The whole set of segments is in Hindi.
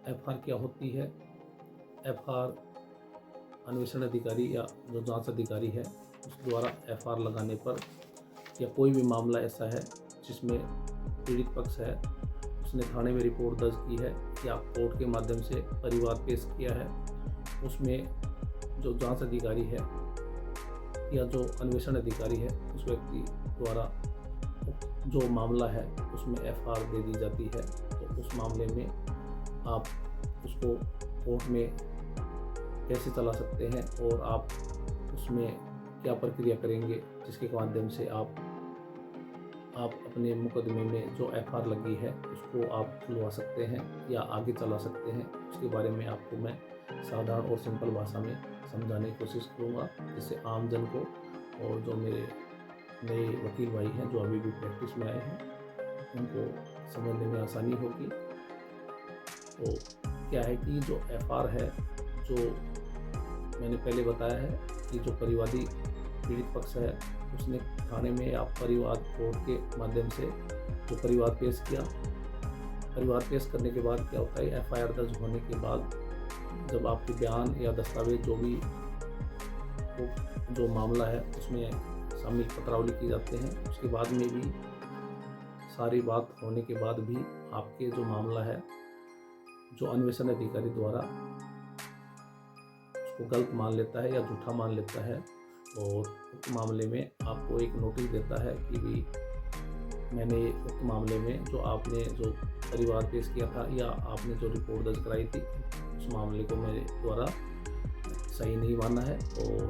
एफआर क्या होती है? एफआर अन्वेषण अधिकारी या जो जांच अधिकारी है उस द्वारा एफआर लगाने पर या कोई भी मामला ऐसा है जिसमें पीड़ित पक्ष है उसने थाने में रिपोर्ट दर्ज की है या कोर्ट के माध्यम से परिवाद पेश किया है, उसमें जो जांच अधिकारी है या जो अन्वेषण अधिकारी है उस व्यक्ति द्वारा जो मामला है उसमें एफआर दे दी जाती है, तो उस मामले में आप उसको कोर्ट में कैसे चला सकते हैं और आप उसमें क्या प्रक्रिया करेंगे जिसके माध्यम से आप अपने मुकदमे में जो एफआर लगी है उसको आप खुलवा सकते हैं या आगे चला सकते हैं, उसके बारे में आपको मैं साधारण और सिंपल भाषा में समझाने की कोशिश करूँगा, जिससे आम जन को और जो मेरे नए वकील भाई हैं जो अभी भी प्रैक्टिस में आए हैं उनको समझने में आसानी होगी। तो क्या है कि जो एफआर है, जो मैंने पहले बताया है कि जो परिवादी पीड़ित पक्ष है उसने थाने में या परिवाद कोर्ट के माध्यम से जो परिवाद पेश किया, परिवाद पेश करने के बाद क्या होता है, एफआईआर दर्ज होने के बाद जब आपके बयान या दस्तावेज जो भी जो मामला है उसमें शामिल पत्रावली की जाते हैं, उसके बाद में भी सारी बात होने के बाद भी आपके जो मामला है जो अन्वेषण अधिकारी द्वारा उसको गलत मान लेता है या झूठा मान लेता है और उक्त मामले में आपको एक नोटिस देता है कि भी मैंने उक्त मामले में जो आपने जो परिवाद पेश किया था या आपने जो रिपोर्ट दर्ज कराई थी उस मामले को मेरे द्वारा सही नहीं माना है और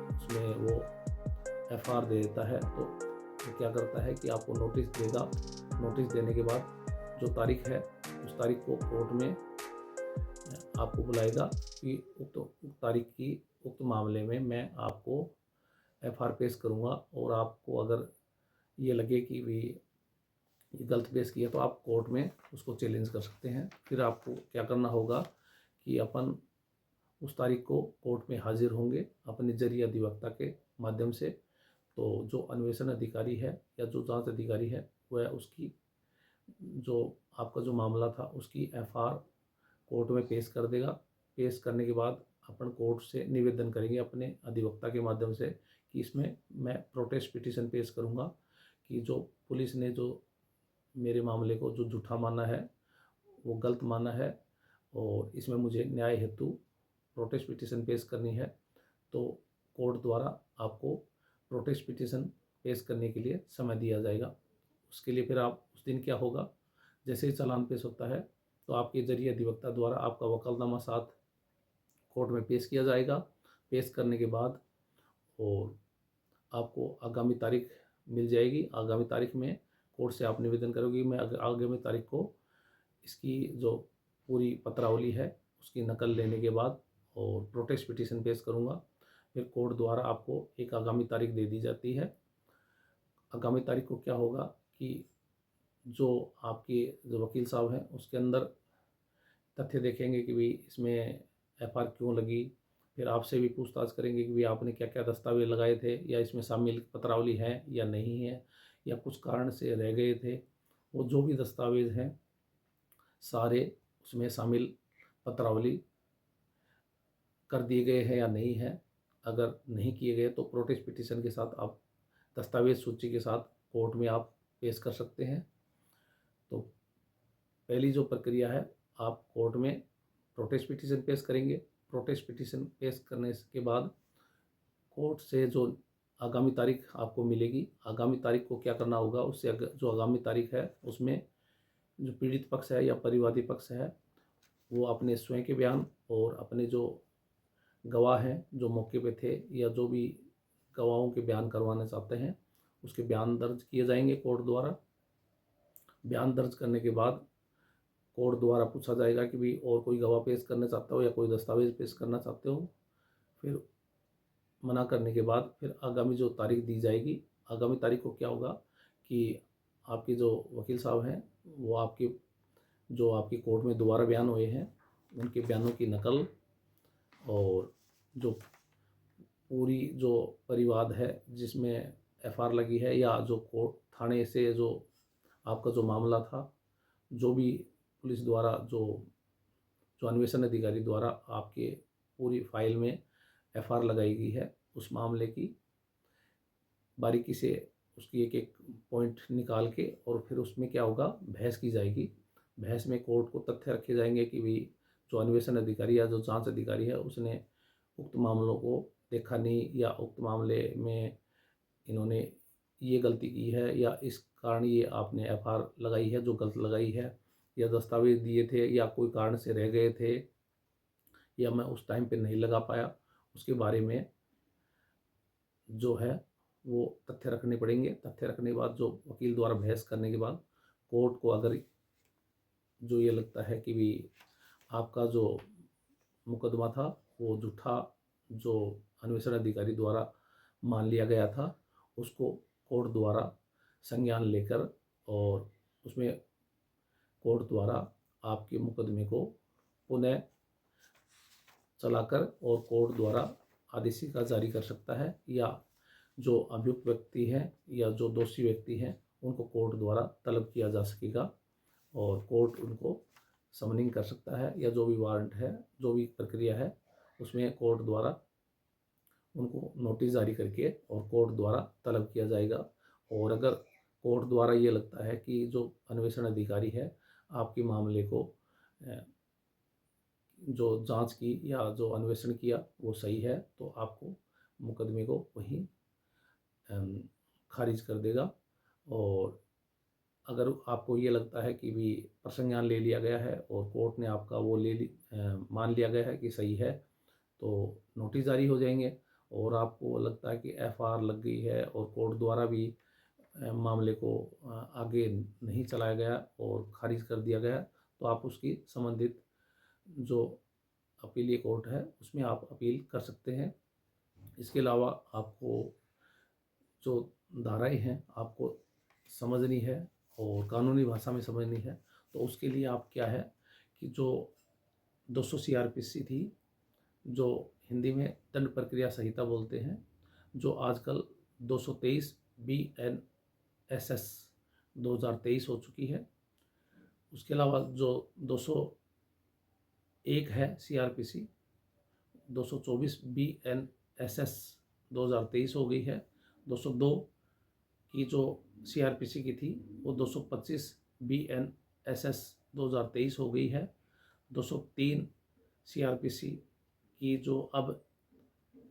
उसमें वो एफआर दे देता है। तो वो क्या करता है कि आपको नोटिस देगा, नोटिस देने के बाद जो तारीख है उस तारीख को कोर्ट में आपको बुलाएगा कि उक्त तारीख की उक्त मामले में मैं आपको एफआर पेश करूंगा और आपको अगर ये लगे कि भी ये गलत पेश किया तो आप कोर्ट में उसको चैलेंज कर सकते हैं। फिर आपको क्या करना होगा कि अपन उस तारीख को कोर्ट में हाजिर होंगे अपने जरिए अधिवक्ता के माध्यम से। तो जो अन्वेषण अधिकारी है या जो जांच अधिकारी है वह उसकी जो आपका जो मामला था उसकी एफआर कोर्ट में पेश कर देगा। पेश करने के बाद अपन कोर्ट से निवेदन करेंगे अपने अधिवक्ता के माध्यम से कि इसमें मैं प्रोटेस्ट पिटीशन पेश करूंगा कि जो पुलिस ने जो मेरे मामले को जो झूठा माना है वो गलत माना है और इसमें मुझे न्याय हेतु प्रोटेस्ट पिटीशन पेश करनी है। तो कोर्ट द्वारा आपको प्रोटेस्ट पिटीशन पेश करने के लिए समय दिया जाएगा। उसके लिए फिर आप उस दिन क्या होगा, जैसे ही चालान पेश होता है तो आपके जरिए अधिवक्ता द्वारा आपका वकालतनामा साथ कोर्ट में पेश किया जाएगा। पेश करने के बाद और आपको आगामी तारीख मिल जाएगी। आगामी तारीख में कोर्ट से आप निवेदन करोगे मैं आगामी तारीख को इसकी जो पूरी पत्रावली है उसकी नकल लेने के बाद और प्रोटेस्ट पिटीशन पेश करूंगा। फिर कोर्ट द्वारा आपको एक आगामी तारीख दे दी जाती है। आगामी तारीख को क्या होगा कि जो आपके जो वकील साहब हैं उसके अंदर तथ्य देखेंगे कि भाई इसमें एफआर क्यों लगी, फिर आपसे भी पूछताछ करेंगे कि भाई आपने क्या क्या दस्तावेज लगाए थे या इसमें शामिल पत्रावली है या नहीं है या कुछ कारण से रह गए थे। वो जो भी दस्तावेज हैं सारे उसमें शामिल पत्रावली कर दिए गए हैं या नहीं है। अगर नहीं किए गए तो प्रोटेस्ट पिटीशन के साथ आप दस्तावेज सूची के साथ कोर्ट में आप पेश कर सकते हैं। तो पहली जो प्रक्रिया है आप कोर्ट में प्रोटेस्ट पिटीशन पेश करेंगे। प्रोटेस्ट पिटीशन पेश करने के बाद कोर्ट से जो आगामी तारीख आपको मिलेगी, आगामी तारीख को क्या करना होगा, उससे जो आगामी तारीख है उसमें जो पीड़ित पक्ष है या परिवादी पक्ष है वो अपने स्वयं के बयान और अपने जो गवाह हैं जो मौके पे थे या जो भी गवाहों के बयान करवाना चाहते हैं उसके बयान दर्ज किए जाएंगे कोर्ट द्वारा। बयान दर्ज करने के बाद कोर्ट द्वारा पूछा जाएगा कि भाई और कोई गवाह पेश करना चाहते हो या कोई दस्तावेज पेश करना चाहते हो। फिर मना करने के बाद फिर आगामी जो तारीख दी जाएगी, आगामी तारीख को क्या होगा कि आपके जो वकील साहब हैं वो आपके जो आपकी कोर्ट में दोबारा बयान हुए हैं उनके बयानों की नकल और जो पूरी जो परिवाद है जिसमें एफआर लगी है या जो कोर्ट थाने से जो आपका जो मामला था जो भी पुलिस द्वारा जो जो अन्वेषण अधिकारी द्वारा आपके पूरी फाइल में एफआईआर लगाई गई है, उस मामले की बारीकी से उसकी एक एक पॉइंट निकाल के और फिर उसमें क्या होगा, बहस की जाएगी। बहस में कोर्ट को तथ्य रखे जाएंगे कि भाई जो अन्वेषण अधिकारी या जो जांच अधिकारी है उसने उक्त मामलों को देखा नहीं, या उक्त मामले में इन्होंने ये गलती की है, या इस कारण ये आपने एफआईआर लगाई है जो गलत लगाई है, या दस्तावेज दिए थे या कोई कारण से रह गए थे, या मैं उस टाइम पे नहीं लगा पाया, उसके बारे में जो है वो तथ्य रखने पड़ेंगे। तथ्य रखने के बाद जो वकील द्वारा बहस करने के बाद कोर्ट को अगर जो ये लगता है कि भी आपका जो मुकदमा था वो झूठा जो अन्वेषण अधिकारी द्वारा मान लिया गया था, उसको कोर्ट द्वारा संज्ञान लेकर और उसमें कोर्ट द्वारा आपके मुकदमे को पुनः चलाकर और कोर्ट द्वारा आदेशिका जारी कर सकता है, या जो अभियुक्त व्यक्ति हैं या जो दोषी व्यक्ति हैं उनको कोर्ट द्वारा तलब किया जा सकेगा और कोर्ट उनको समनिंग कर सकता है, या जो भी वारंट है, जो भी प्रक्रिया है उसमें कोर्ट द्वारा उनको नोटिस जारी करके और कोर्ट द्वारा तलब किया जाएगा। और अगर कोर्ट द्वारा ये लगता है कि जो अन्वेषण अधिकारी है आपके मामले को जो जांच की या जो अन्वेषण किया वो सही है, तो आपको मुकदमे को वहीं खारिज कर देगा। और अगर आपको ये लगता है कि भी प्रसंज्ञान ले लिया गया है और कोर्ट ने आपका वो मान लिया गया है कि सही है, तो नोटिस जारी हो जाएंगे। और आपको लगता है कि एफआईआर लग गई है और कोर्ट द्वारा भी मामले को आगे नहीं चलाया गया और खारिज कर दिया गया, तो आप उसकी संबंधित जो अपीलीय कोर्ट है उसमें आप अपील कर सकते हैं। इसके अलावा आपको जो धाराएं हैं आपको समझनी है और कानूनी भाषा में समझनी है, तो उसके लिए आप क्या है कि जो 200 सीआरपीसी थी, जो हिंदी में दंड प्रक्रिया संहिता बोलते हैं, जो आजकल 223 BNSS 2023 हो चुकी है। उसके अलावा जो 201 है सीआरपीसी 224 BNSS 2023 हो गई है। 202 की जो सीआरपीसी की थी वो 225 BNSS 2023 हो गई है। 203 सीआरपीसी की जो अब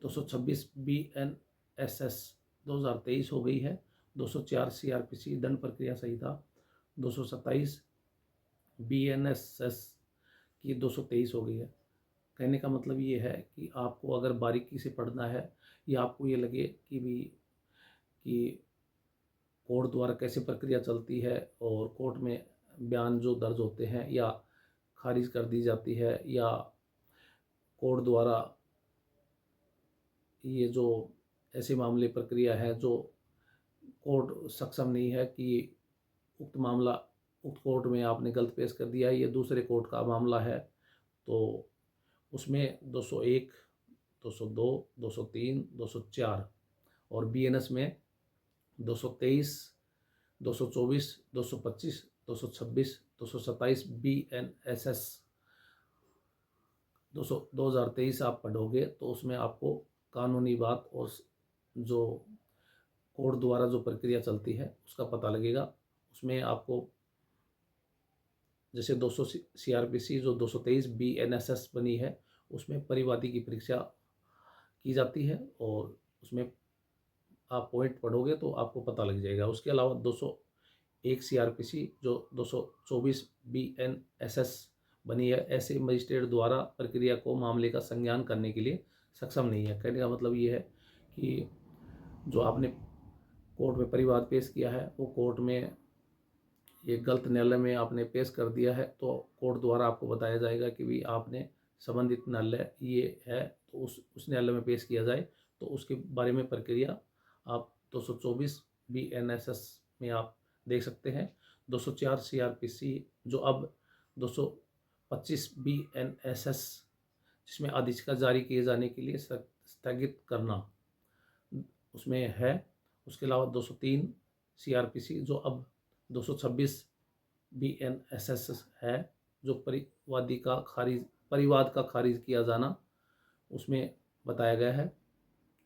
226 BNSS 2023 हो गई है। 204 सीआरपीसी दंड प्रक्रिया संहिता 227 BNSS की 223 हो गई है। कहने का मतलब ये है कि आपको अगर बारीकी से पढ़ना है या आपको ये लगे कि कोर्ट द्वारा कैसे प्रक्रिया चलती है और कोर्ट में बयान जो दर्ज होते हैं या खारिज कर दी जाती है, या कोर्ट द्वारा ये जो ऐसे मामले प्रक्रिया है जो कोर्ट सक्षम नहीं है कि उक्त मामला उक्त कोर्ट में आपने गलत पेश कर दिया है, ये दूसरे कोर्ट का मामला है, तो उसमें 201, 202, 203, 204 और BNS में 223, 224, 225, 226, 227 BNSS 2023 आप पढ़ोगे तो उसमें आपको कानूनी बात और जो कोर्ट द्वारा जो प्रक्रिया चलती है उसका पता लगेगा। उसमें आपको जैसे 200 सीआरपीसी जो 223 BNSS बनी है उसमें परिवादी की परीक्षा की जाती है और उसमें आप पॉइंट पढ़ोगे तो आपको पता लग जाएगा। उसके अलावा 201 सीआरपीसी जो 224 BNSS बनी है, ऐसे मजिस्ट्रेट द्वारा प्रक्रिया को मामले का संज्ञान करने के लिए सक्षम नहीं है। कहने का मतलब ये है कि जो आपने कोर्ट में परिवाद पेश किया है वो कोर्ट में ये गलत न्यायालय में आपने पेश कर दिया है, तो कोर्ट द्वारा आपको बताया जाएगा कि भी आपने संबंधित न्यायालय ये है तो उस न्यायालय में पेश किया जाए, तो उसके बारे में प्रक्रिया आप 224 BNSS में आप देख सकते हैं। 204 सीआरपीसी जो अब 225 BNSS जिसमें आदेशिका जारी किए जाने के लिए स्थगित करना उसमें है। उसके अलावा 203 सीआरपीसी जो अब 226 BNSS है, जो परिवादी का खारिज परिवाद का खारिज किया जाना उसमें बताया गया है।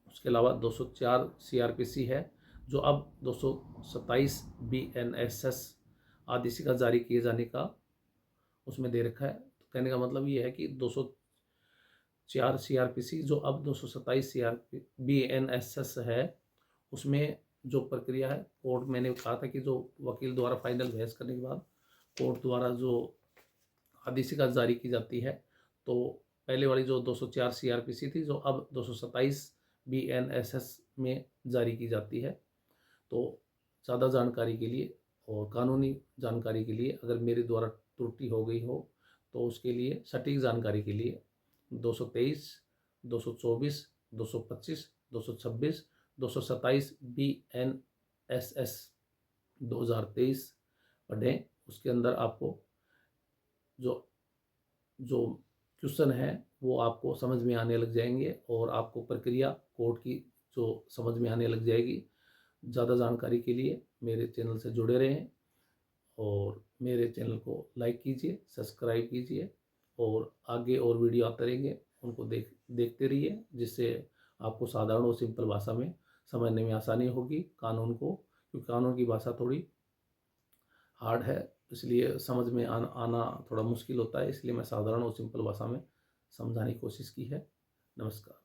उसके अलावा 204 सीआरपीसी है जो अब 227 बीएनएसएस आदेशिका जारी किए जाने का उसमें दे रखा है। तो कहने का मतलब ये है कि 204 सीआरपीसी जो अब 227 सीआरपी बीएनएसएस है उसमें जो प्रक्रिया है, कोर्ट मैंने कहा था कि जो वकील द्वारा फाइनल बहस करने के बाद कोर्ट द्वारा जो आदेशिका जारी की जाती है, तो पहले वाली जो 204 सीआरपीसी थी जो अब 227 बीएनएसएस में जारी की जाती है। तो ज़्यादा जानकारी के लिए और कानूनी जानकारी के लिए अगर मेरे द्वारा त्रुटि हो गई हो तो उसके लिए सटीक जानकारी के लिए 223, 224, 225, 226, 227 BNSS 2023 पढ़ें। उसके अंदर आपको जो जो क्वेश्चन है वो आपको समझ में आने लग जाएंगे और आपको प्रक्रिया कोर्ट की जो समझ में आने लग जाएगी। ज़्यादा जानकारी के लिए मेरे चैनल से जुड़े रहें और मेरे चैनल को लाइक कीजिए, सब्सक्राइब कीजिए और आगे और वीडियो आते रहेंगे उनको देखते रहिए, जिससे आपको साधारण और सिंपल भाषा में समझने में आसानी होगी कानून को, क्योंकि कानून की भाषा थोड़ी हार्ड है, इसलिए समझ में आना थोड़ा मुश्किल होता है। इसलिए मैं साधारण और सिंपल भाषा में समझाने की कोशिश की है। नमस्कार।